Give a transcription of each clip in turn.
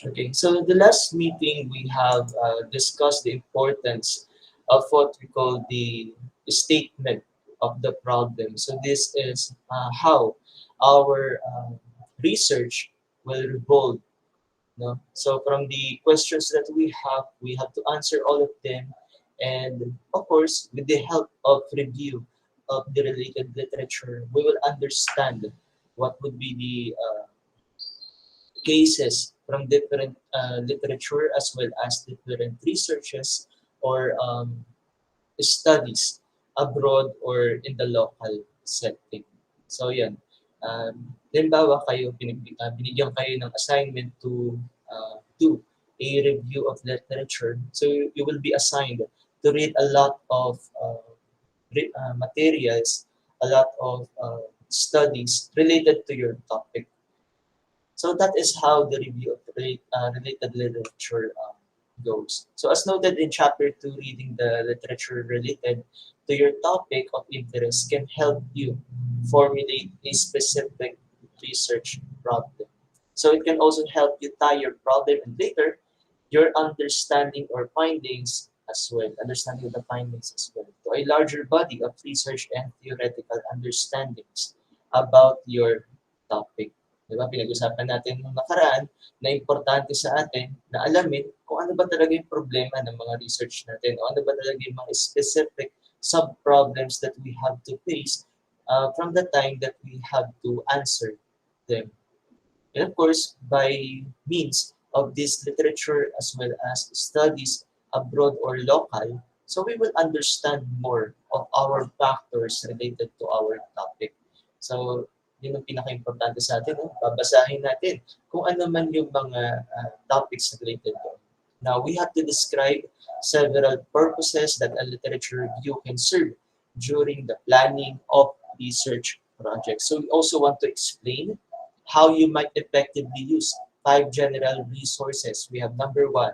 Okay, so the last meeting we have discussed the importance of what we call the statement of the problem. So this is how our research will revolve. No? So from the questions that we have to answer all of them, and of course, with the help of review of the related literature, we will understand what would be the cases from different literature as well as different researches or studies abroad or in the local setting. So yan. Halimbawa kayo, binigyan kayo ng assignment to do a review of literature. So you will be assigned to read a lot of materials, a lot of studies related to your topic. So that is how the review of related literature goes. So as noted in chapter 2, reading the literature related to your topic of interest can help you formulate a specific research problem. So it can also help you tie your problem and later your understanding or findings as well, understanding of the findings as well, to a larger body of research and theoretical understandings about your topic. Di ba? Pinag-usapan natin nung nakaraan na importante sa atin na alamin kung ano ba talaga yung problema ng mga research natin o ano ba talaga yung mga specific sub-problems that we have to face from the time that we have to answer them. And of course, by means of this literature as well as studies abroad or local, so we will understand more of our factors related to our topic. So, yun ang pinaka-importante sa atin. No? Babasahin natin kung ano man yung mga topics related to. Now, we have to describe several purposes that a literature review can serve during the planning of research projects. So, we also want to explain how you might effectively use 5 general resources. We have number 1,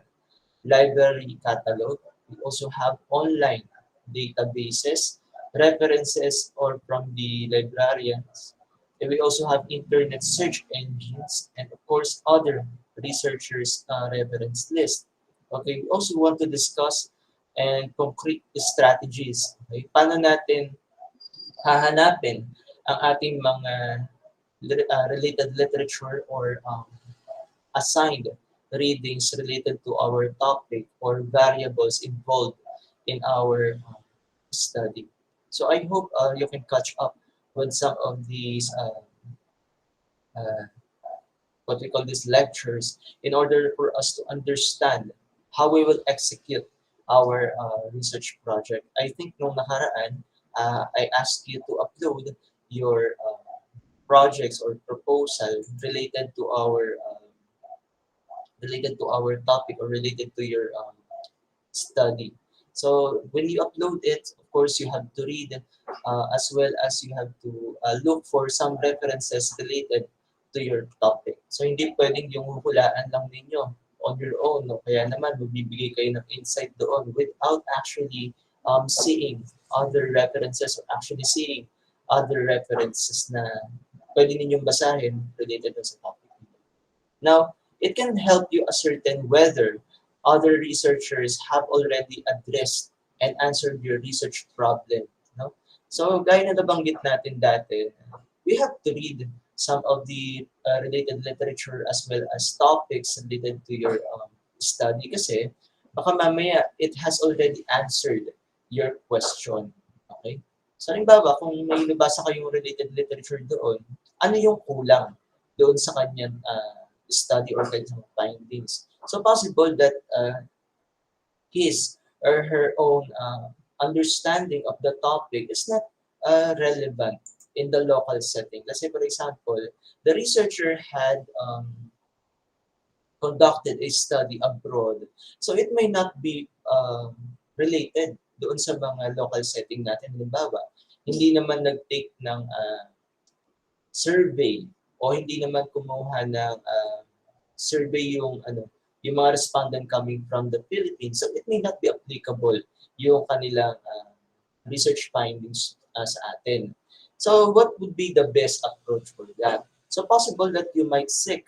library catalog. We also have online databases, references or from the librarians. And we also have internet search engines and of course other researchers reference list. Okay, we also want to discuss and concrete strategies. Okay, paano natin hahanapin ang ating mga related literature or assigned readings related to our topic or variables involved in our study. So I hope you can catch up with some of these uh, what we call these lectures in order for us to understand how we will execute our research project. I think nung nakaraan, I asked you to upload your projects or proposal related to our topic or related to your study. So when you upload it, of course, you have to read as well as you have to look for some references related to your topic. So hindi pwedeng yung huhulaan lang ninyo on your own. No? Kaya naman, magbibigay kayo ng insight doon without actually seeing other references or actually seeing other references na pwede ninyong basahin related sa topic. Now, it can help you ascertain whether other researchers have already addressed and answered your research problem. No? So, gaya na nabanggit natin dati, we have to read some of the related literature as well as topics related to your study kasi baka mamaya it has already answered your question. Okay? So, halimbawa, kung may nabasa kayong related literature doon, ano yung kulang doon sa kanyang study or kanyang findings? So, possible that his or her own understanding of the topic is not relevant in the local setting. Let's say, for example, the researcher had conducted a study abroad. So it may not be related doon sa mga local setting natin. Halimbawa, hindi naman nag-take ng survey o hindi naman kumuha ng survey yung mga respondent coming from the Philippines. So it may not be applicable yung kanilang research findings sa atin. So what would be the best approach for that? So possible that you might seek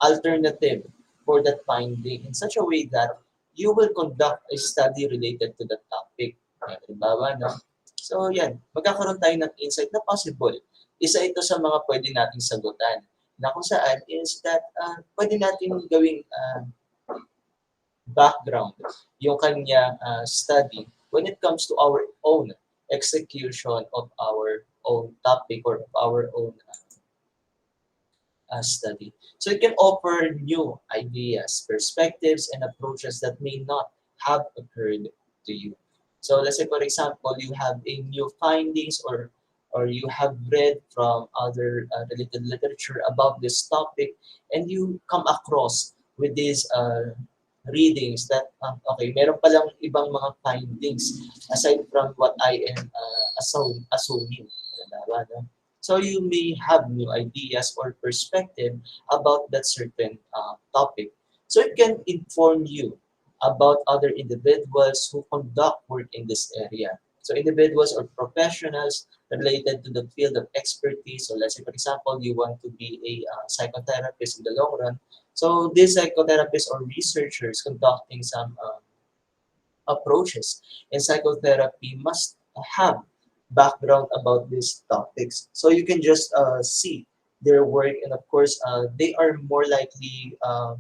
alternative for that finding in such a way that you will conduct a study related to the topic. Halimbawa, no? So, yan. Magkakaroon tayo ng insight na possible. Isa ito sa mga pwede nating sagutan na kung saan is that pwede natin gawing background yung kanya study when it comes to our own execution of our own topic or of our own study. So it can offer new ideas, perspectives, and approaches that may not have occurred to you. So let's say, for example, you have a new findings or you have read from other related literature about this topic, and you come across with these readings that, okay, meron palang ibang mga findings aside from what I am assuming. Diba, no? So you may have new ideas or perspective about that certain topic. So it can inform you about other individuals who conduct work in this area. So individuals or professionals related to the field of expertise. So let's say, for example, you want to be a psychotherapist in the long run. So these psychotherapists or researchers conducting some approaches in psychotherapy must have background about these topics. So you can just see their work, and of course, they are more likely uh,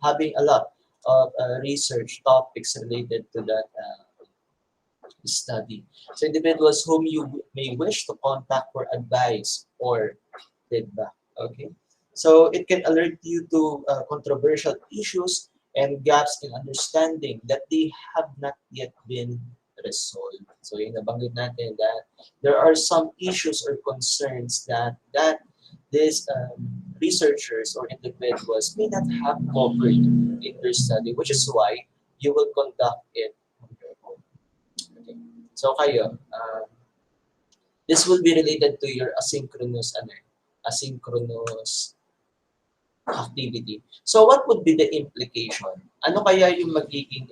having a lot of research topics related to that study. So individuals whom you may wish to contact for advice or feedback. Okay, so it can alert you to controversial issues and gaps in understanding that they have not yet been resolved. So yung nabanggit natin that there are some issues or concerns that these researchers or individuals may not have covered in their study, which is why you will conduct it on your own. Okay. So kayo, this will be related to your asynchronous activity. So what would be the implication? Ano kaya yung magiging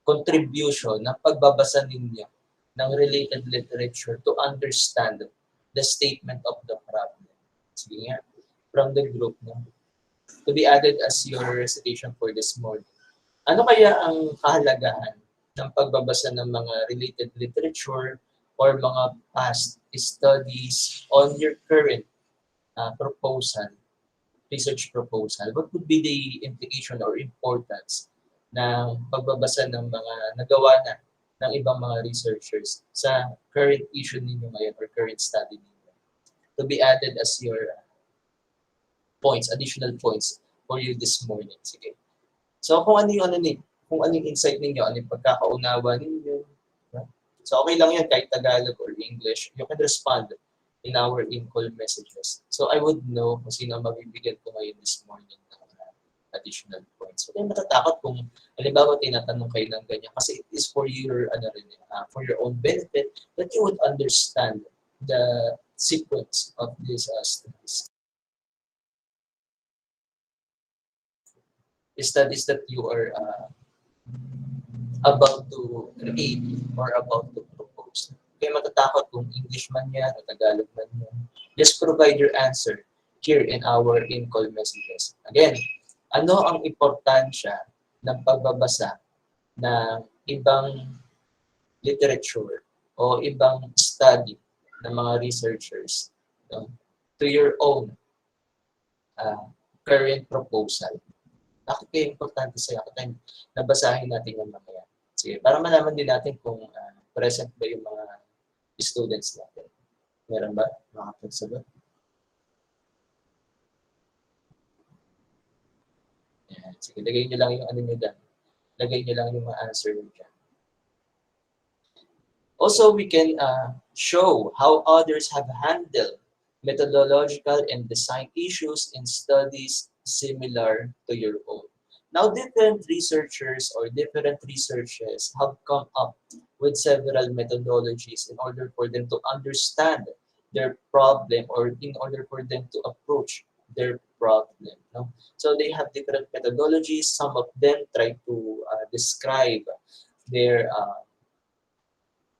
contribution ng pagbabasa ninyo ng related literature to understand the statement of the problem? Sige nga, from the group, no? To be added as your recitation for this morning. Ano kaya ang kahalagahan ng pagbabasa ng mga related literature or mga past studies on your current proposal, research proposal? What would be the implication or importance ng pagbabasa ng mga nagawa na ng ibang mga researchers sa current issue ninyo ngayon or current study ninyo? To be added as your points, additional points for you this morning. Sige. So kung ano yung kung ano yung insight ninyo, ano yung pagkakaunawa ninyo. Diba? So okay lang yan kahit Tagalog or English. You can respond in our in-call messages. So I would know kung sino ang mabibigyan ko ngayon this morning ng additional points. So kaya matatakot kung halimbawa tinatanong kayo ng ganyan kasi it is for your for your own benefit that you would understand the sequence of these studies. The studies that you are about to create or about to propose. Kaya matatakot kung English man yan o Tagalog man yan. Just provide your answer here in our in-call messages. Again, ano ang importansya ng pagbabasa ng ibang literature o ibang study ng mga researchers to your own current proposal? Bakit kaya importante sa'yo? Bakit nabasahin natin yung mga yan? Sige, para malaman din natin kung present ba yung mga students natin. Meron ba? Makapagsagot? Yan. Sige, lagay nyo lang yung ano nyo dyan. Lagay nyo lang yung mga answer nyo dyan. Also, we can show how others have handled methodological and design issues in studies similar to your own. Now, different researchers or different researchers have come up with several methodologies in order for them to understand their problem or in order for them to approach their problem. No? So they have different methodologies. Some of them try to describe their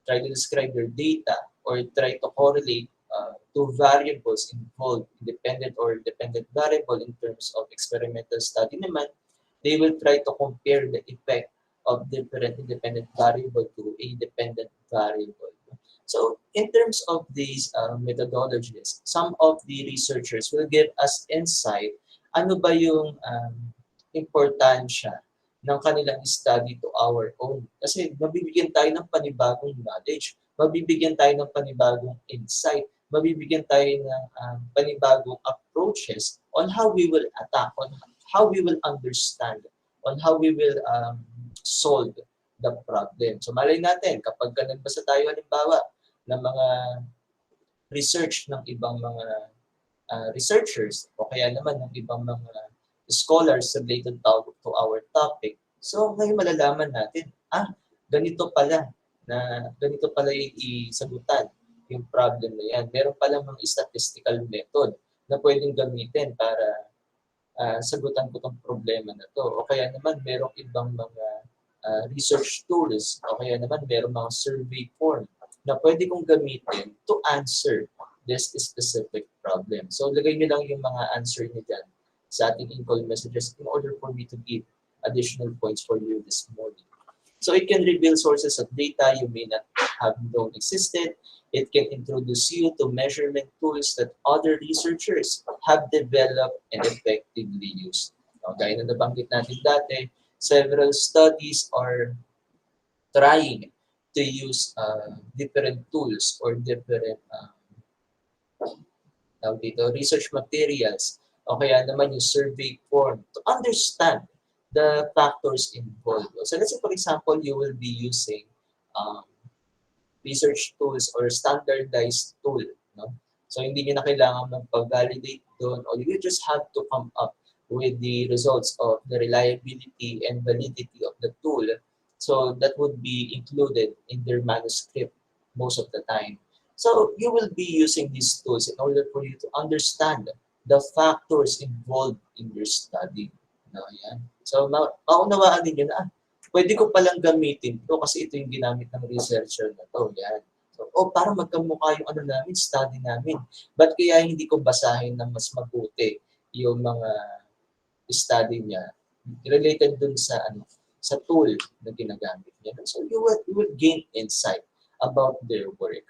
data or try to correlate to variables involved, independent or dependent variable in terms of experimental study naman, they will try to compare the effect of different independent variable to a dependent variable. So in terms of these methodologies, some of the researchers will give us insight ano ba yung importansya ng kanilang study to our own. Kasi mabibigyan tayo ng panibagong knowledge, mabibigyan tayo ng panibagong insight, mabibigyan tayo ng panibagong approaches on how we will attack, on how we will understand, on how we will solve the problem. So malay natin, kapag nagbasa tayo halimbawa ng mga research ng ibang mga researchers o kaya naman ng ibang mga scholars related to our topic. So ngayon malalaman natin, ganito pala ganito pala yung isagutan yung problem na yan. Meron pala mga statistical method na pwedeng gamitin para sagutan ko tong problema na to. O kaya naman merong ibang mga research tools o kaya naman merong mga survey form na pwede kong gamitin to answer this specific problem. So lagay nyo lang yung mga answer nyo dyan sa ating in-call messages in order for me to give additional points for you this morning. So it can reveal sources of data you may not have known existed. It can introduce you to measurement tools that other researchers have developed and effectively used. Now, gaya na nabanggit natin dati, several studies are trying to use different tools or different research materials o kaya naman yung survey form to understand the factors involved. So let's say, for example, you will be using research tools or standardized tool. No? So hindi nyo na kailangan magpag-validate doon, or you just have to come up with the results of the reliability and validity of the tool. So that would be included in their manuscript most of the time. So you will be using these tools in order for you to understand the factors involved in your study. No, yan. So maunawaan ninyo na, pwede ko palang gamitin to kasi ito yung ginamit ng researcher na to. Yan. So, para magkamukha yung namin, study namin. Ba't kaya hindi ko basahin ng mas mabuti yung mga study niya related dun sa sa tool na ginagamit niya. So you will gain insight about their work.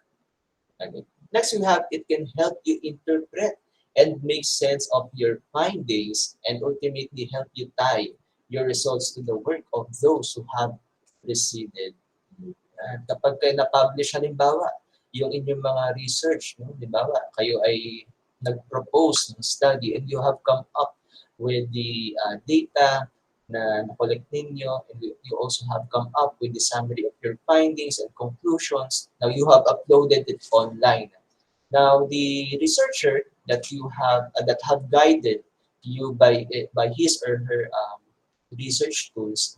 Okay. Next, it can help you interpret and make sense of your findings and ultimately help you tie your results to the work of those who have preceded you. Kapag kayo na-publish, halimbawa, yung inyong mga research, no? Halimbawa, kayo ay nag-propose ng study and you have come up with the data na na-collect ninyo, and you also have come up with the summary of your findings and conclusions. Now, you have uploaded it online. Now, the researcher that you have that have guided you by his or her research tools,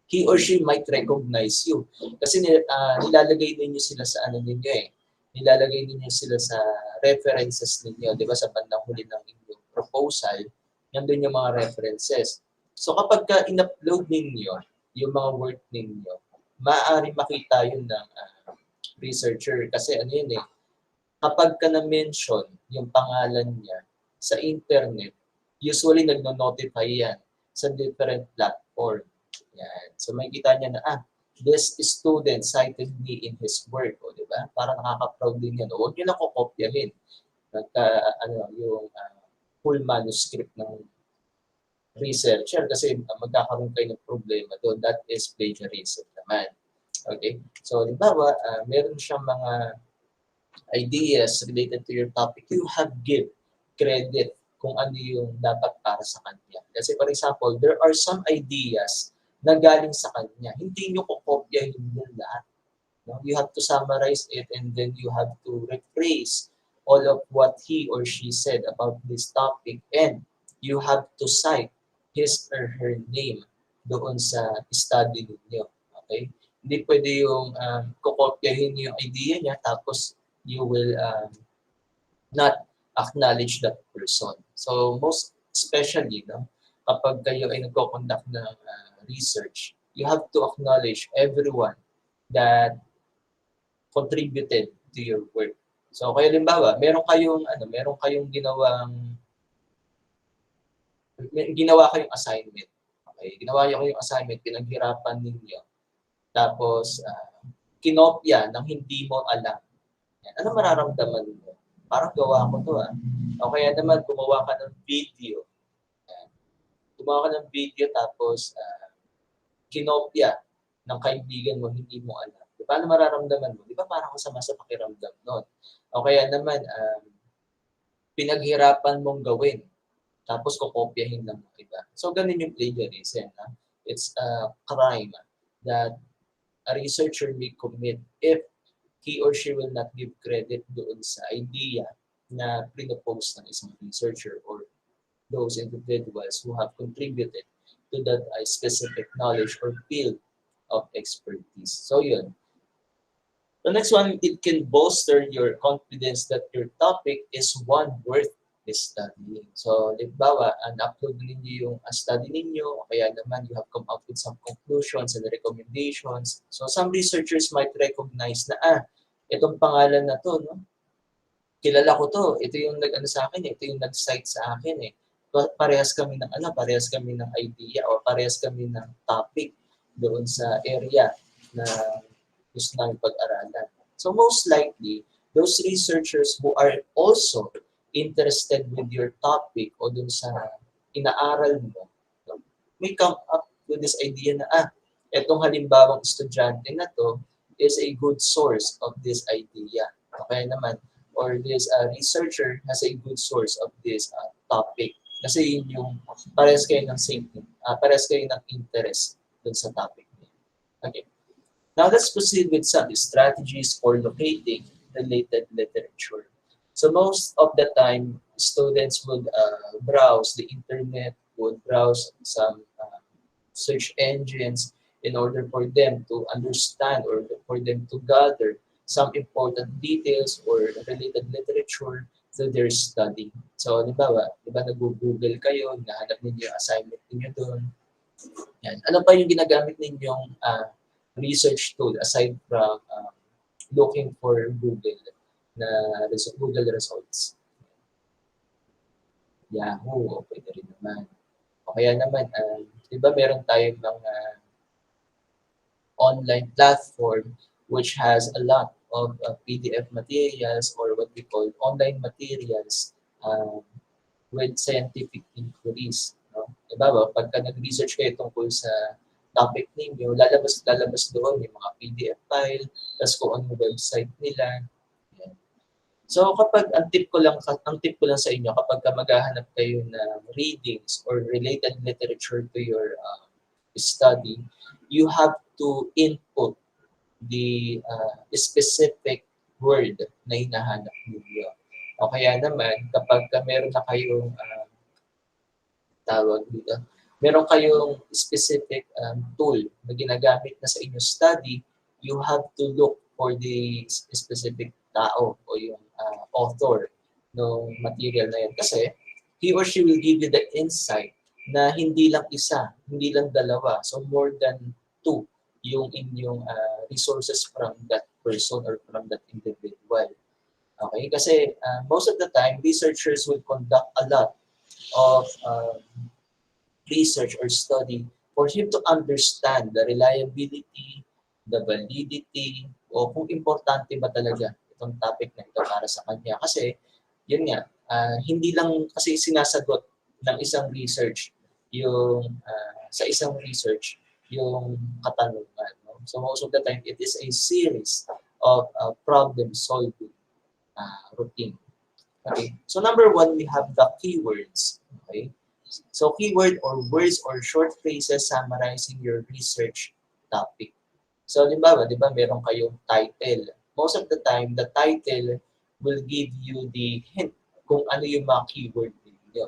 he or she might recognize you. Kasi nilalagay ninyo sila sa ninyo eh. Nilalagay ninyo sila sa references ninyo, di ba, sa bandang huli ng inyong proposal, nandun yung mga references. So kapag in-upload ninyo yung mga work ninyo, maaari makita yun ng researcher. Kasi yun eh, kapag na-mention yung pangalan niya sa internet, usually nagno-notify yan sa different platform. Yan. So makikita niya na, this student cited me in his work. O, di ba? Para nakaka-proud din yan. Huwag nyo lang kukopyahin yung full manuscript ng researcher kasi magkakaroon kayo ng problema doon. That is plagiarism naman. Okay? So, halimbawa, meron siyang mga ideas related to your topic. You have give credit kung ano yung dapat para sa kanya. Kasi, for example, there are some ideas na galing sa kanya. Hindi nyo kukopyahin yun lahat. No? You have to summarize it and then you have to rephrase all of what he or she said about this topic, and you have to cite his or her name doon sa study ninyo. Okay? Hindi pwede yung kukopyahin yung idea niya tapos you will not acknowledge that person. So most especially, no, kapag kayo ay nagko-conduct ng research, you have to acknowledge everyone that contributed to your work. So, kaya halimbawa, meron kayong ginawa kayong assignment. Okay, ginawa niyo kayong assignment, pinaghirapan ninyo. Tapos, kinopya ng hindi mo alam. Yan. Ano mararamdaman mo? Parang gawa ko to ah. O kaya naman, gumawa ka ng video. Yan. Gumawa ka ng video tapos kinopya ng kaibigan mo, hindi mo alam. Paano mararamdaman mo? Di ba parang masama sa pakiramdam nun? O kaya naman, pinaghirapan mong gawin. Tapos kokopyahin ng mga iba. So, ganun yung plagiarism. It's a crime that a researcher may commit if he or she will not give credit doon sa idea na pinopose ng isang researcher or those individuals who have contributed to that specific knowledge or field of expertise. So yun. The next one, it can bolster your confidence that your topic is one worth studying. So, halimbawa, upload ninyo yung study ninyo, o kaya naman you have come up with some conclusions and recommendations. So, some researchers might recognize na, itong pangalan na to, no? Kilala ko to. Ito yung nag-ano sa akin, ito yung nag-cite sa akin eh. Parehas kami ng idea o parehas kami ng topic doon sa area na gusto namin pag-aralan. So most likely, those researchers who are also interested with your topic o dun sa inaaral mo, may come up with this idea na, etong halimbawang estudyante na to is a good source of this idea. Okay naman, or this researcher has a good source of this topic. Kasi yun yung parehas kayo ng same thing, parehas kayo ng interest dun sa topic niya. Okay. Now let's proceed with some strategies for locating related literature. So most of the time, students would browse the internet, would browse some search engines in order for them to understand or for them to gather some important details or related literature to their study. So, di ba nag-google kayo, nahanap ninyo yung assignment ninyo doon. Yan. Ano pa yung ginagamit ninyong research tool aside from looking for Google results? Yahoo, pwede rin naman. O kaya naman, di ba meron tayong mga online platform which has a lot of PDF materials or what we call online materials with scientific inquiries. No? Diba ba? Pagka nag-research kayo tungkol sa topic ninyo, lalabas doon yung mga PDF file, tapos kung ano website nila. Yan. So kapag ang tip ko lang sa inyo kapag maghahanap kayo ng readings or related literature to your study, you have to input the specific word na hinahanap ninyo. O kaya naman, kapag meron na kayong meron kayong specific tool na ginagamit na sa inyong study, you have to look for the specific tao o yung author ng material na yan. Kasi he or she will give you the insight na hindi lang isa, hindi lang dalawa. So more than two yung inyong resources from that person or from that individual. Okay? Kasi most of the time, researchers will conduct a lot of research or study for him to understand the reliability, the validity, o kung importante ba talaga itong topic na ito para sa kanya. Kasi, yun nga, hindi lang kasi sinasagot ng isang research yung sa isang research yung katanungan. No? So most of the time, it is a series of problem-solving routine. Okay. So number one, we have the keywords. Okay. So keyword or words or short phrases summarizing your research topic. So di ba meron kayong title. Most of the time, the title will give you the hint kung ano yung mga keyword ninyo.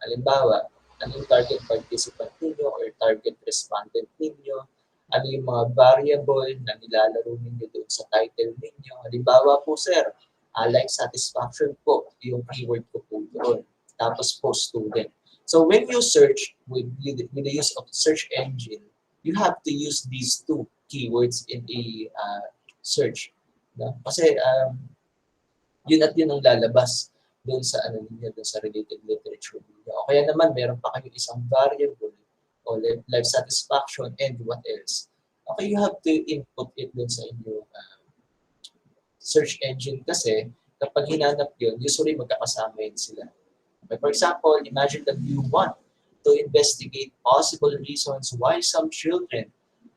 Halimbawa, ano yung target participant ninyo or target respondent ninyo, ano yung mga variable na nilalaro ninyo doon sa title ninyo. Halimbawa po, sir, like satisfaction po, yung keyword ko po doon. Tapos po, student. So when you search with the use of search engine, you have to use these two keywords in a search. No? Kasi yun at yun ang lalabas doon sa ano niya, doon sa related literature niya. O kaya naman, meron pa kayo isang variable o life satisfaction and what else. Okay, you have to input it doon sa inyong search engine kasi kapag hinanap yun, usually magkakasama yun sila. Okay, for example, imagine that you want to investigate possible reasons why some children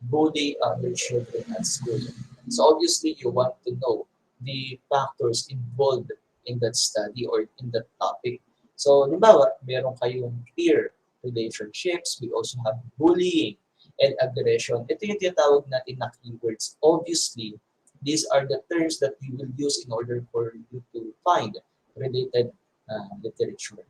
bully other children at school. So obviously, you want to know the factors involved in that study or in that topic. So, halimbawa, meron kayong peer relationships, we also have bullying and aggression. Ito yung tinatawag natin na keywords. Obviously, these are the terms that we will use in order for you to find related literature.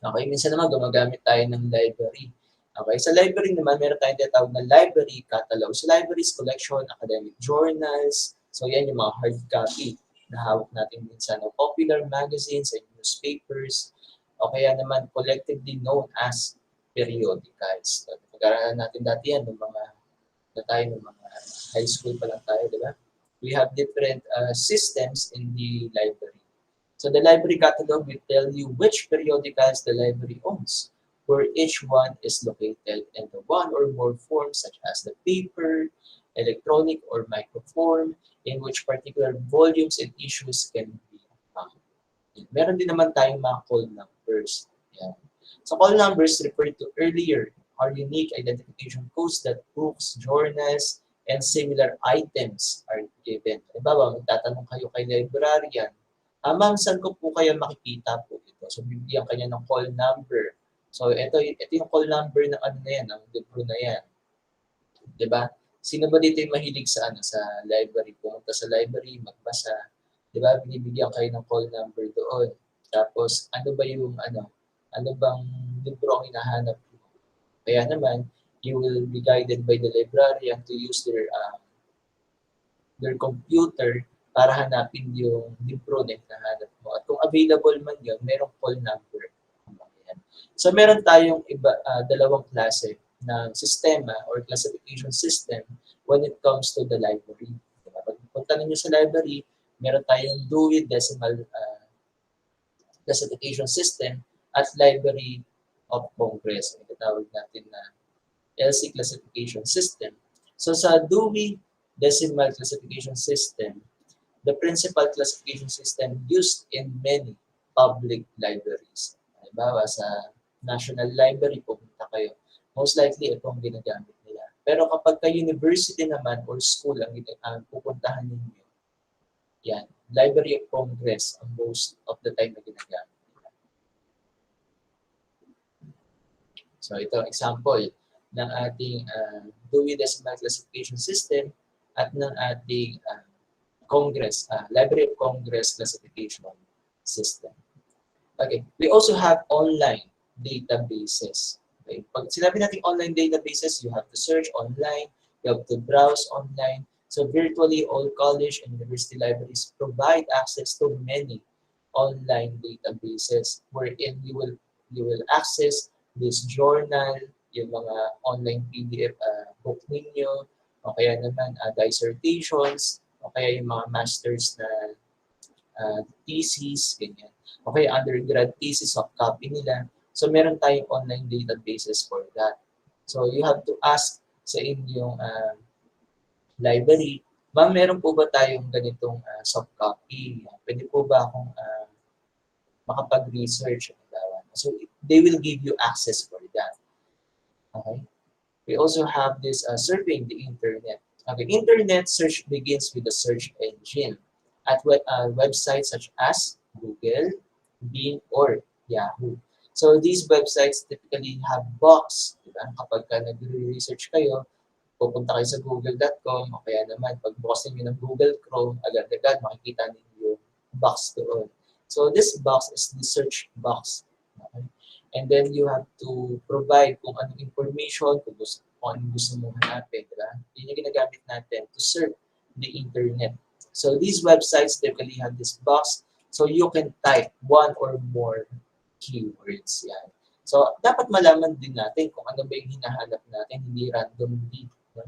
Okay, minsan naman gumagamit tayo ng library. Okay, sa library naman, meron tayong tinatawag na library catalog. So, libraries, collection, academic journals. So, yan yung mga hard copy na hawak natin minsan ng popular magazines and newspapers. O kaya naman, collectively known as periodicals. So, pag-aralan natin dati yan, ng mga high school pa lang tayo, di ba? We have different systems in the library. So the library catalog will tell you which periodicals the library owns, where each one is located, and the one or more forms such as the paper, electronic, or microform, in which particular volumes and issues can be found. Meron din naman tayong mga call numbers. Yan. So call numbers referred to earlier are unique identification codes that books, journals, and similar items are given. Halimbawa, magtatanong kayo kay librarian, ma'am, saan ko po kaya makikita po ito? So, bibigyan kanya ng call number. So, ito yung call number ng ano na yan, ng libro na yan. Diba? Sino ba dito yung mahilig sa sa library? Pumunta sa library, magbasa. Diba? Binibigyan kayo ng call number doon. Tapos, ano bang libro ang hinahanap mo? Kaya naman, you will be guided by the librarian to use their computer para hanapin yung libro na hinahanap mo. At kung available man yun, merong call number. So meron tayong dalawang klase ng sistema or classification system when it comes to the library. Pag punta ninyo sa library, meron tayong Dewey Decimal Classification System at Library of Congress. Ito tawag natin na LC Classification System. So sa Dewey Decimal Classification System, the principal classification system used in many public libraries. Halimbawa, sa National Library, pupunta kayo. Most likely, ito ang ginagamit nila. Pero kapag ka-university naman or school ang pupuntahan ninyo, yan, Library of Congress ang most of the time na ginagamit nila. So, ito ang example ng ating Dewey Decimal Classification System at ng ating Congress, Library of Congress Classification System. Okay, we also have online databases. Okay, pag sinabi natin online databases, you have to search online, you have to browse online. So virtually all college and university libraries provide access to many online databases wherein you will access this journal, yung mga online PDF book ninyo, o kaya naman dissertations, o kaya yung mga masters na thesis, ganyan. O kaya undergrad thesis of copy nila. So, meron tayong online databases for that. So, you have to ask sa inyong library, ma'am, meron po ba tayong ganitong soft copy? Pwede po ba akong makapag-research? So, they will give you access for that. Okay? We also have this surveying the internet. Okay, internet search begins with the search engine at websites such as Google, Bing, or Yahoo. So these websites typically have box. Diba? Kapag nag-research kayo, pupunta kayo sa google.com o kaya naman pagbukas niyo ng Google Chrome, agad-agad makikita niyo yung box doon. So this box is the search box. Okay? And then you have to provide kung anong information, kung anong gusto mong hanapin. Diba? Yun yung ginagamit natin to search the internet. So these websites typically have this box so you can type one or more keywords. Yan. So dapat malaman din natin kung ano ba yung hinahanap natin, hindi randomly. No?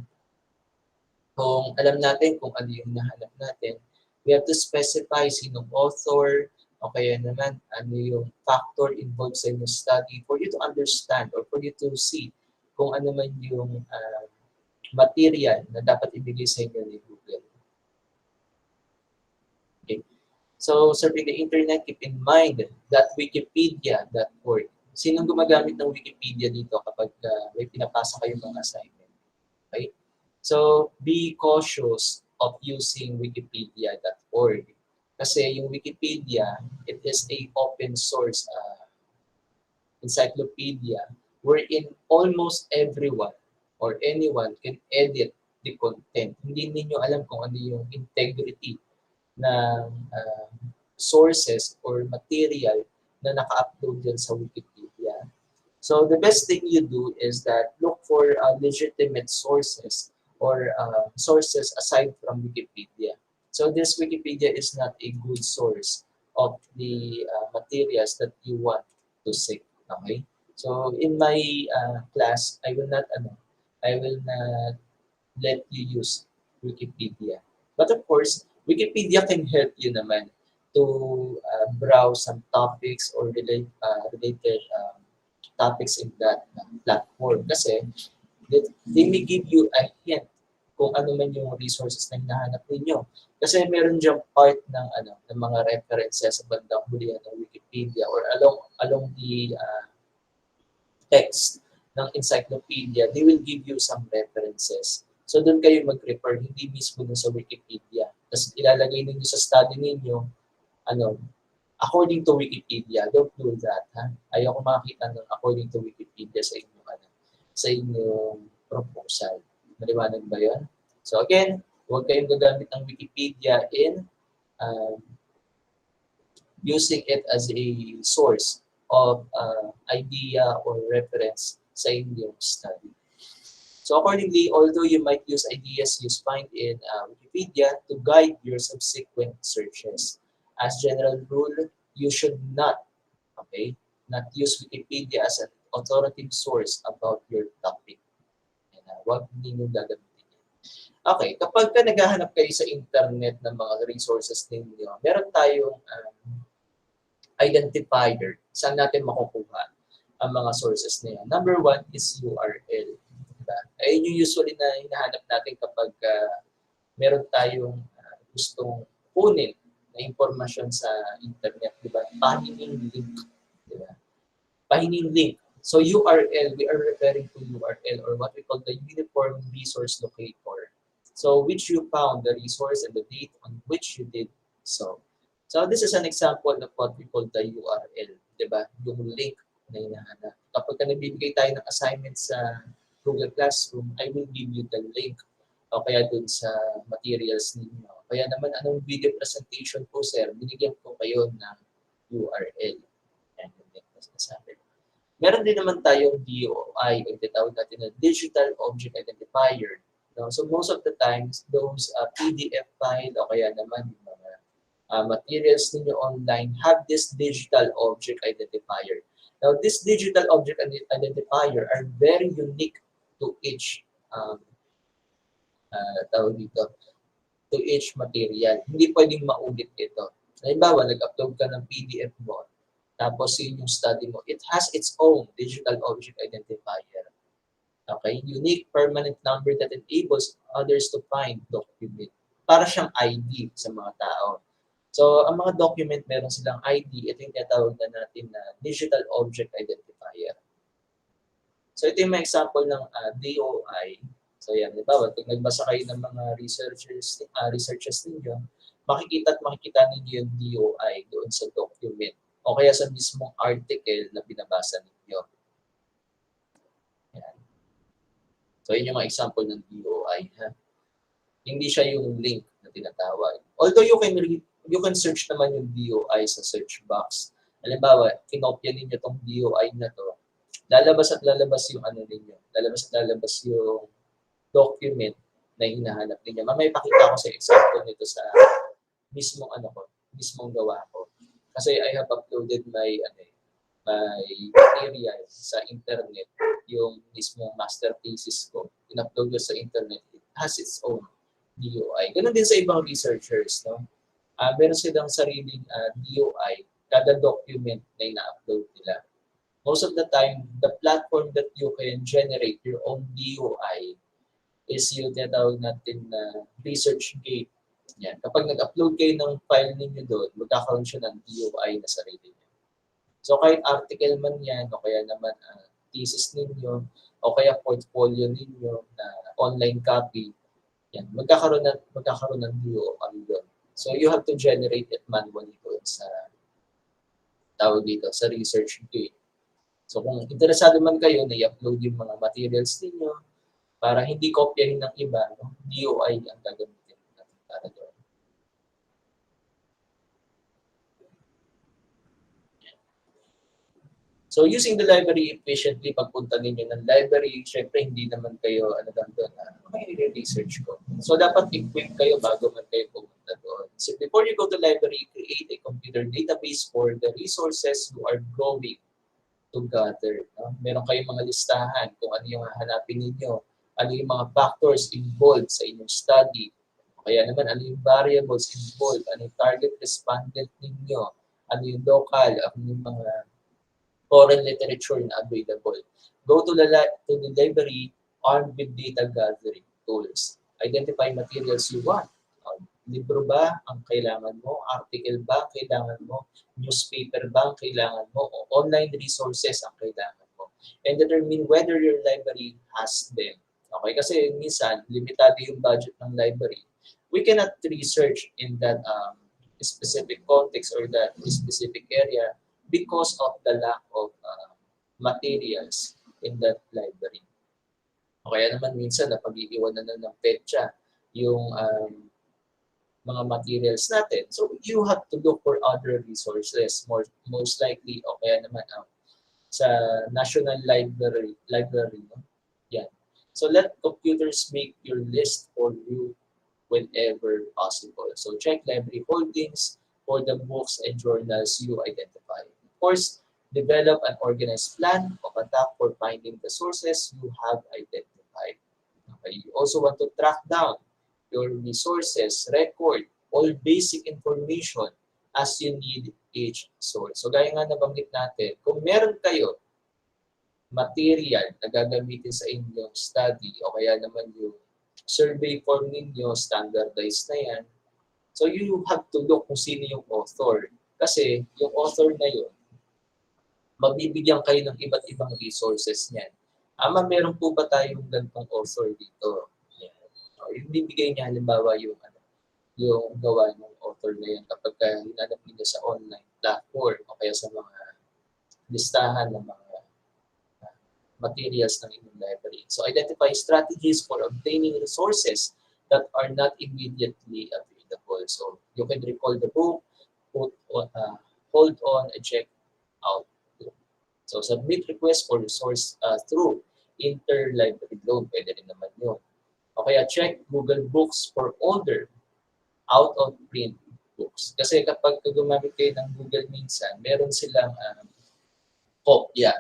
Kung alam natin kung ano yung hinahanap natin, We have to specify sinong author, o kaya naman ano yung factor involved sa inyong study for you to understand or for you to see kung ano man yung material na dapat ibigay sa inyo ni Google. Okay. So, surfing the internet, keep in mind that wikipedia.org. Sinong gumagamit ng Wikipedia dito kapag may pinapasa kayong mga assignment? Okay? So, be cautious of using wikipedia.org. Kasi yung Wikipedia, it is a open source encyclopedia wherein almost everyone or anyone can edit the content. Hindi ninyo alam kung ano yung integrity ng sources or material na naka-upload dyan sa Wikipedia. So the best thing you do is that look for legitimate sources or sources aside from Wikipedia. So this Wikipedia is not a good source of the materials that you want to seek. Okay? So in my class, I will not let you use Wikipedia. But of course, Wikipedia can help you naman to browse some topics or related topics in that platform. Kasi they may give you a hint kung ano man yung resources na hinahanap ninyo. Kasi meron diyang part ng mga references sa bandang huli ng Wikipedia or along the text ng encyclopedia, they will give you some references. So doon kayo mag-refer, hindi mismo dun sa Wikipedia. Tapos ilalagay ninyo sa study ninyo, according to Wikipedia. Don't do that, ha? Ayoko makita ng according to Wikipedia sa inyong proposal. Maliwanag ba yun? So again, huwag kayong gagamit ng Wikipedia in using it as a source of idea or reference sa inyong study. So accordingly, although you might use ideas you find in Wikipedia to guide your subsequent searches, as general rule, you should not use Wikipedia as an authoritative source about your topic. Huwag ninyong gagamitin. Okay, kapag naghahanap kayo sa internet ng mga resources ninyo, meron tayong identifier saan natin makukuha ang mga sources na yan. Number one is URL. Diba? Ayun yung usually na hinahanap natin kapag meron tayong gustong kunin na impormasyon sa internet. Diba? Pahining link. Diba? Pahining link. So URL, we are referring to URL or what we call the Uniform Resource Locator. So which you found the resource and the date on which you did so. So this is an example of what we call the URL, di ba? Yung link na hinahanap. Kapag nagbibigay tayo ng assignment sa Google Classroom, I will give you the link o kaya dun sa materials ninyo. Kaya naman, anong video presentation po, sir? Binigyan po kayo ng URL. Yan yung link na sinasabi. Meron din naman tayong DOI, o tinatawag natin na Digital Object Identifier. No? So most of the times, those PDF file o kaya naman yung mga materials ninyo online have this digital object identifier. Now, this digital object identifier are very unique to each to each material. Hindi pwedeng maulit ito. Halimbawa, nag-upload ka ng PDF mo, tapos yun yung study mo. It has its own digital object identifier. Okay? Unique permanent number that enables others to find document. Para siyang ID sa mga tao. So, ang mga document, meron silang ID. Ito yung tinatawag na natin na Digital Object Identifier. So, ito yung mga example ng DOI. So, yan. Diba? Pag nagbasa kayo ng mga researches ninyo, makikita ninyo yung DOI doon sa document o kaya sa mismong article na binabasa ninyo. Yan. So, yun yung mga example ng DOI. Ha? Hindi siya yung link na tinatawag. Although you can search naman yung DOI sa search box. Halimbawa, kinopya ninyo itong DOI na to, lalabas yung ninyo. Lalabas yung document na hinahanap ninyo. Mamaya pakita ko sa example nito sa mismong gawa ko. Kasi I have uploaded my material sa internet, yung mismong master thesis ko. In-upload ko sa internet. It has its own DOI. Ganun din sa ibang researchers, no? meron silang sariling DOI, kada document na ina-upload nila. Most of the time, the platform that you can generate your own DOI is yung tinatawag natin na research gate. Yan. Kapag nag-upload kayo ng file ninyo doon, magkakaroon siya ng DOI na sarili niyo. So kahit article man yan, o kaya naman thesis ninyo, o kaya portfolio ninyo na online copy, yan, magkakaroon ng DOI doon. So you have to generate it manually doon sa tawag dito, sa research gate. So kung interesado man kayo na i-upload yung mga materials ninyo, para hindi kopyahin ng iba, no? DOI ang gagamitin natin para doon. So using the library efficiently, pagpunta ninyo ng library, syempre hindi naman kayo, doon, may research ko. So dapat equip kayo bago man kayo pumunta doon. So before you go to library, create a computer database for the resources you are going to gather. No? Meron kayong mga listahan kung ano yung hahanapin ninyo, ano yung mga factors involved sa inyong study, kaya naman ano yung variables involved, ano yung target respondent ninyo, ano yung local, ano yung mga foreign literature na available. Go to the library armed with data gathering tools. Identify materials you want. Libro ba ang kailangan mo? Article ba ang kailangan mo? Newspaper ba ang kailangan mo? O online resources ang kailangan mo? And determine whether your library has them. Okay, kasi minsan, limitado yung budget ng library. We cannot research in that specific context or that specific area because of the lack of materials in that library. O kaya naman minsan napag-iiwanan na ng petsa yung mga materials natin. So you have to look for other resources, most likely, o kaya naman sa National Library. No? Yan. So let computers make your list for you whenever possible. So check library holdings for the books and journals you identify. Of course, develop an organized plan of attack for finding the sources you have identified. Okay. You also want to track down your resources, record all basic information as you need each source. So gaya nga nabanggit natin, kung meron kayo material na gagamitin sa inyong study o kaya naman yung survey form ninyo, standardized na yan, so you have to look kung sino yung author. Kasi yung author na yun, mabibigyan kayo ng iba't ibang resources niyan. Meron po ba tayong ganitong author dito? Yung bibigay niya halimbawa yung gawa ng author na yan kapag hinanap niyo sa online platform o kaya sa mga listahan ng mga materials ng inyong library. So identify strategies for obtaining resources that are not immediately available. So you can recall the book, hold on, and check out. So submit request for resource through interlibrary loan. Pwede rin naman yun. O kaya check Google Books for older out-of-print books. Kasi kapag gumamit kayo ng Google minsan, meron silang kopya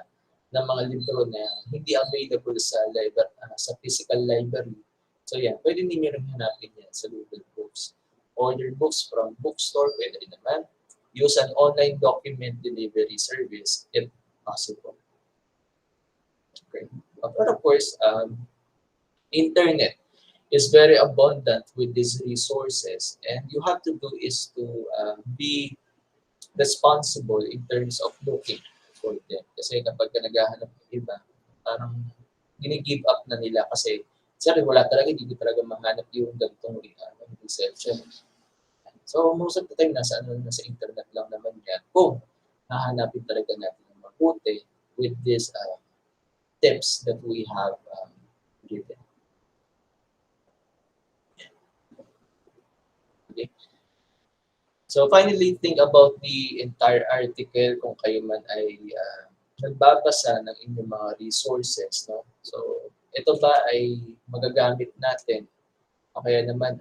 ng mga libro na hindi available sa sa physical library. So yan, pwede niyo rin hanapin yan sa Google Books. Order books from bookstore, pwede rin naman. Use an online document delivery service if possible. Okay. But of course, internet is very abundant with these resources, and you have to do is to be responsible in terms of looking for them. Kasi kapag naghahanap ng iba, parang gini-give up na nila kasi sorry, wala talaga, hindi talaga mahanap yung ganitong research. So most of the time, nasa internet lang naman yan. Kung hahanapin talaga natin ng mabuti with these tips that we have given. Okay. So finally, think about the entire article kung kayo man ay nagbabasa ng inyong mga resources. No? So ito ba ay magagamit natin? O kaya naman,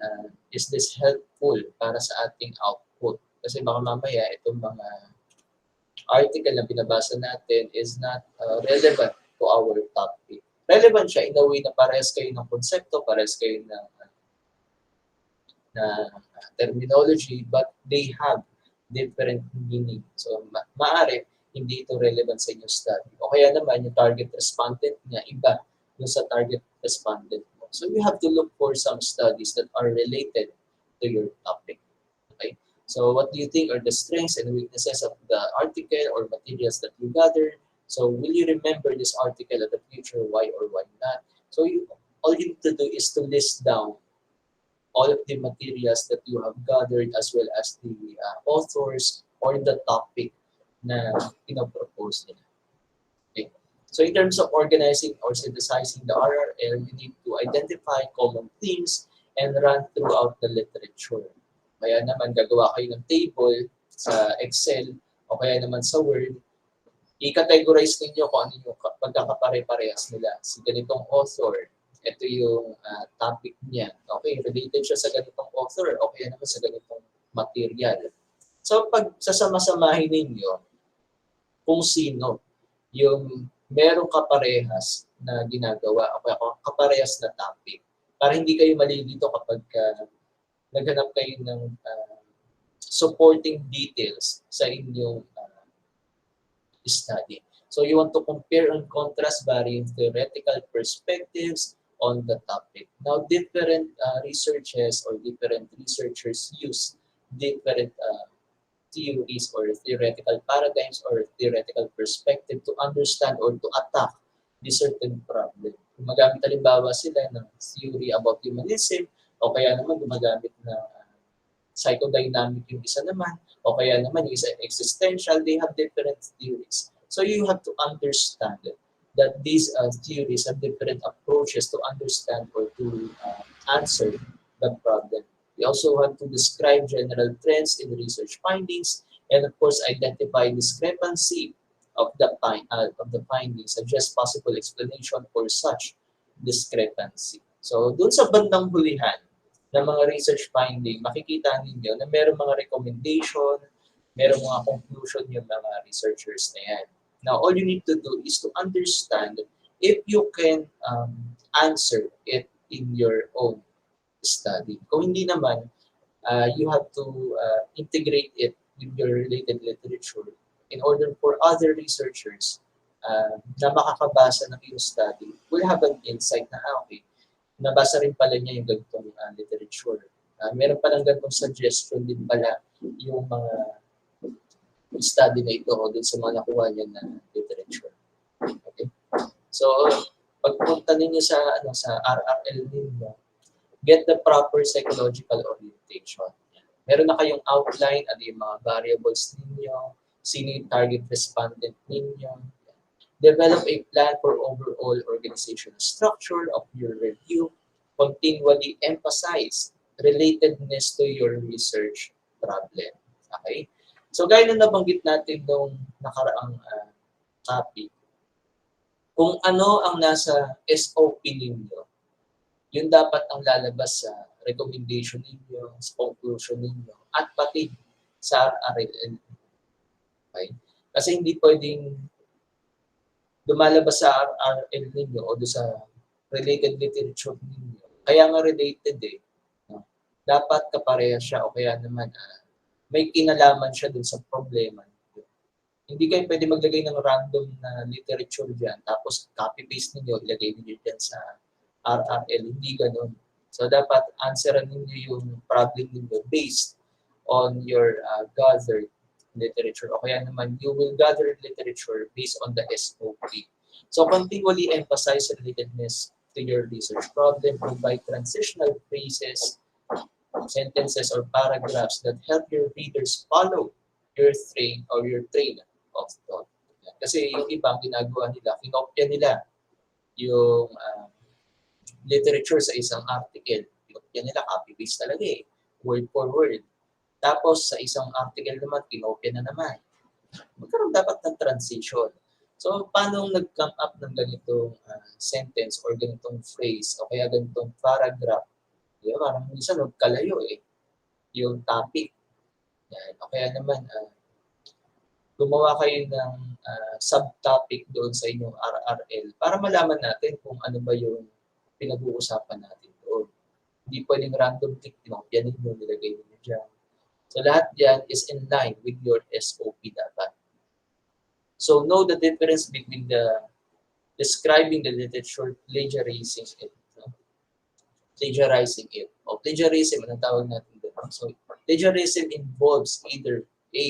is this helpful para sa ating output? Kasi baka mamaya itong mga article na binabasa natin is not relevant to our topic. Relevant siya in a way na parehas kayo ng konsepto, parehas kayo ng na terminology, but they have different meaning. So, maaari hindi ito relevant sa inyong study. O kaya naman, yung target respondent niya, iba yung sa target respondent mo. So, you have to look for some studies that are related to your topic. Okay? So, what do you think are the strengths and weaknesses of the article or materials that you gather? So, will you remember this article in the future? Why or why not? So, all you need to do is to list down all of the materials that you have gathered as well as the authors or the topic na pinapropose nila. Okay. So in terms of organizing or synthesizing the RRL, you need to identify common themes and run throughout the literature. Kaya naman gagawa kayo ng table sa Excel o kaya naman sa Word, i-categorize ninyo kung ano yung pagkakapare-parehas nila. Si ganitong author, ito yung topic niya. Okay, related siya sa ganitong author o kaya naman sa ganitong material. So pag sasama-samahin ninyo kung sino yung merong kaparehas na ginagawa o kaya kaparehas na topic para hindi kayo malilito kapag naghanap kayo ng supporting details sa inyong study. So you want to compare and contrast varying theoretical perspectives on the topic. Now, different researchers or different researchers use different theories or theoretical paradigms or theoretical perspective to understand or to attack this certain problem. Gumagamit halimbawa sila ng theory about humanism o kaya naman gumagamit ng psychodynamic yung isa naman o kaya naman yung isa existential, they have different theories. So you have to understand that these theories have different approaches to understand or to answer the problem. We also have to describe general trends in research findings and of course identify discrepancy of the findings, suggest possible explanation for such discrepancy. So dun sa bandang hulihan ng mga research finding, makikita ninyo na meron mga recommendation, meron mga conclusion yung mga researchers na yan. Now, all you need to do is to understand if you can answer it in your own study. Kung hindi naman, you have to integrate it with your related literature in order for other researchers na makakabasa ng iyong study will have an insight na, okay, nabasa rin pala niya yung ganitong literature. Meron palang ganitong suggestion din pala yung mga study na ito o dun sa mga nakuha niya na literature. Okay? So, pagpunta ninyo sa RRL ninyo, get the proper psychological orientation. Meron na kayong outline, ano yung mga variables ninyo, sino yung target respondent ninyo. Develop a plan for overall organizational structure of your review. Continually emphasize relatedness to your research problem. Okay? So, gaya na nabanggit natin nung nakaraang topic, kung ano ang nasa SOP ninyo, yun dapat ang lalabas sa recommendation ninyo, sa conclusion ninyo, at pati sa RRL. Okay? Kasi hindi pwedeng lumalabas sa RRL ninyo o sa related literature ninyo. Kaya nga related no? Dapat kapareha siya o kaya naman may kinalaman siya dun sa problema. Hindi kayo pwede maglagay ng random na literature dyan, tapos copy-paste ninyo, ilagay ninyo dyan sa RRL. Hindi ganun. So, dapat answeran ninyo yung problem ninyo based on your gathered literature. O kaya naman, you will gather literature based on the SOP. So, continually emphasize relatedness to your research problem, provide transitional phrases, sentences, or paragraphs that help your readers follow your train of thought. Kasi yung ibang ginagawa nila, kinopya nila yung literature sa isang article. Kinopya nila, copy-paste talaga word for word. Tapos sa isang article naman, kinopya na naman. Magkaroon dapat ng transition. So, paano nag-come up ng ganitong sentence or ganitong phrase o kaya ganitong paragraph? Diba? Parang minsan magkalayo yung topic. Yan. O kaya naman, gumawa kayo ng subtopic doon sa inyong RRL para malaman natin kung ano ba yung pinag-uusapan natin doon. Hindi pwedeng random click, kinopya ninyo, nilagay ninyo dyan. So lahat yan is in line with your SOP dapat. So know the difference between the describing the literature, plagiarizing it. Plagiarizing it. O plagiarism, anong tawag natin doon? So plagiarism involves either A,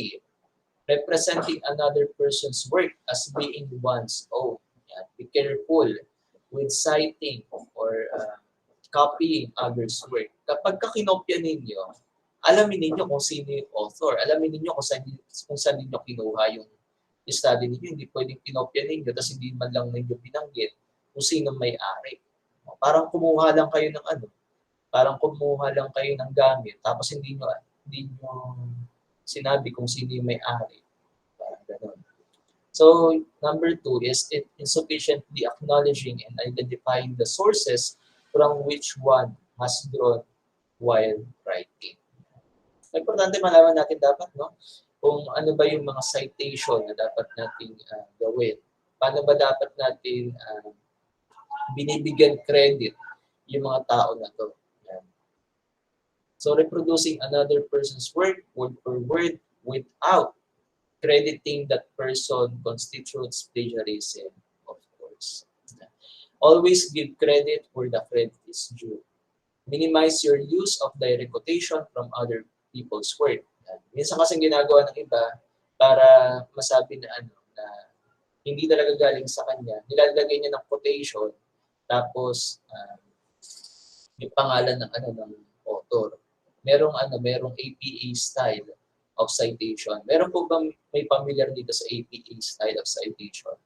representing another person's work as being one's own. Yan. Be careful with citing or copying others' work. Kapag kinopya ninyo, alamin ninyo kung sino yung author. Alamin ninyo kung saan ninyo kinuha yung study ninyo. Hindi pwedeng kinopya ninyo tapos hindi man lang ninyo binanggit kung sino may-ari. Parang kumuha lang kayo ng gamit tapos hindi nyo sinabi kung sino yung may-ari. Ganun. So, number 2 is insufficiently acknowledging and identifying the sources from which one has drawn while writing. Importante malaman natin dapat, no? Kung ano ba yung mga citation na dapat nating gawin. Paano ba dapat natin binibigyan credit yung mga tao na to. Yan. So, reproducing another person's work, word for word, without crediting that person constitutes plagiarism, of course. Always give credit where the credit is due. Minimize your use of direct quotation from other people's work. Minsan kasing ginagawa ng iba para masabi na na hindi talaga galing sa kanya. Nilalagay niya ng quotation tapos yung pangalan ng author. Merong APA style of citation. Meron po bang may familiar dito sa APA style of citation?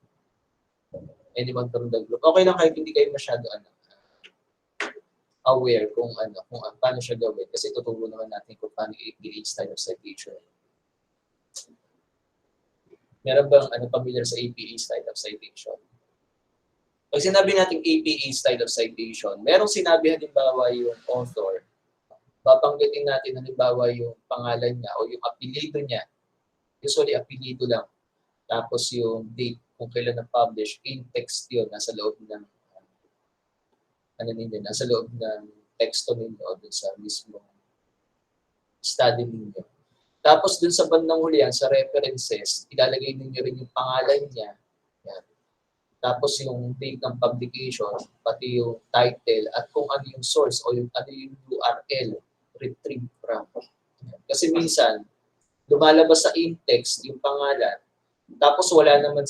Anyone from the group? Okay lang kahit hindi kayo masyado aware kung paano siya gawin kasi tuturo naman natin kung paano APA style of citation. Meron bang familiar sa APA style of citation? Pag sinabi natin APA style of citation, merong sinabi halimbawa yung author, babanggitin natin halimbawa yung pangalan niya o yung apelyido niya. Usually apelyido lang. Tapos yung date kung kailan na-publish, in text yun, nasa loob ng nasa loob ng teksto ninyo o dun sa mismo study ninyo. Tapos dun sa bandang hulihan, sa references, ilalagay ninyo rin yung pangalan niya. Yan. Tapos yung date ng publication, pati yung title, at kung ano yung source o yung ano yung URL retrieved from. Kasi minsan, lumalabas sa in-text yung pangalan, tapos wala naman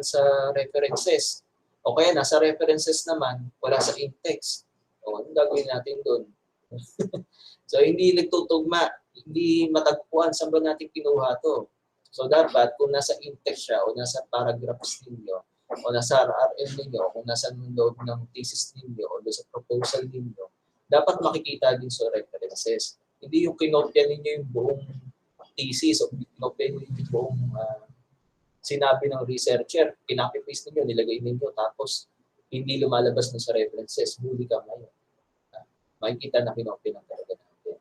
sa references. O kaya nasa references naman, wala sa in-text. O, anong gagawin natin doon? So, hindi nagtutugma, hindi matagpuan saan ba natin kinuha to. So, dapat kung nasa in-text siya o nasa paragraphs ninyo o nasa RRL ninyo, kung nasa loob ng thesis ninyo o sa proposal ninyo, dapat makikita din sa references. Hindi yung kinopya ninyo yung buong thesis o kinopya ninyo yung buong sinabi ng researcher, kinopy-paste ninyo, nilagay ninyo, tapos hindi lumalabas na sa references, huli ka ngayon. Makikita na kinopya ng talaga natin.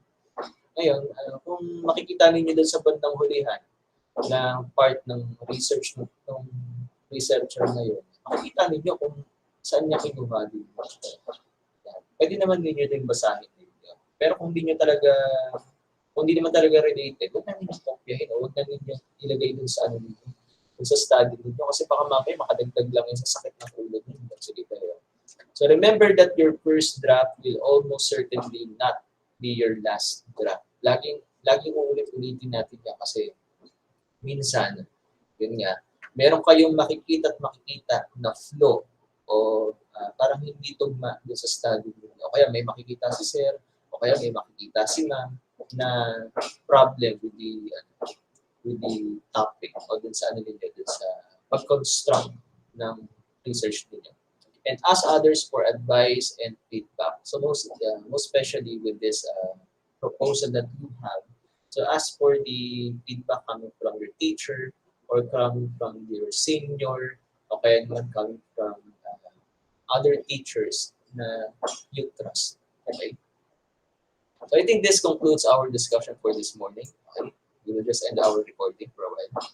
Ngayon, kung makikita ninyo doon sa bandang hulihan na part ng research ng researcher na yun, makikita ninyo kung saan niya kinuha din. Pwede naman ninyo din basahin ninyo. Pero kung hindi naman talaga related, huwag na ninyo kopyahin o huwag na ninyo ilagay dun sa ninyo, dun sa study ninyo. Kasi baka mamaya makadagdag lang yun sa sakit ng ulo ninyo. Sige tayo. So remember that your first draft will almost certainly not be your last draft. Laging uulit-ulitin natin yan kasi minsan, yun nga, meron kayong makikita na flow o parang hindi tugma doon sa study niyo. O kaya may makikita si sir, o kaya may makikita si ma'am na problem with the topic o dun sa dun sa pag-construct ng research niyo. And ask others for advice and feedback. So most especially with this proposal that you have, so ask for the feedback coming from your teacher or coming from your senior o kaya naman coming from other teachers na you trust. Okay? So I think this concludes our discussion for this morning. Okay? We will just end our recording for a while.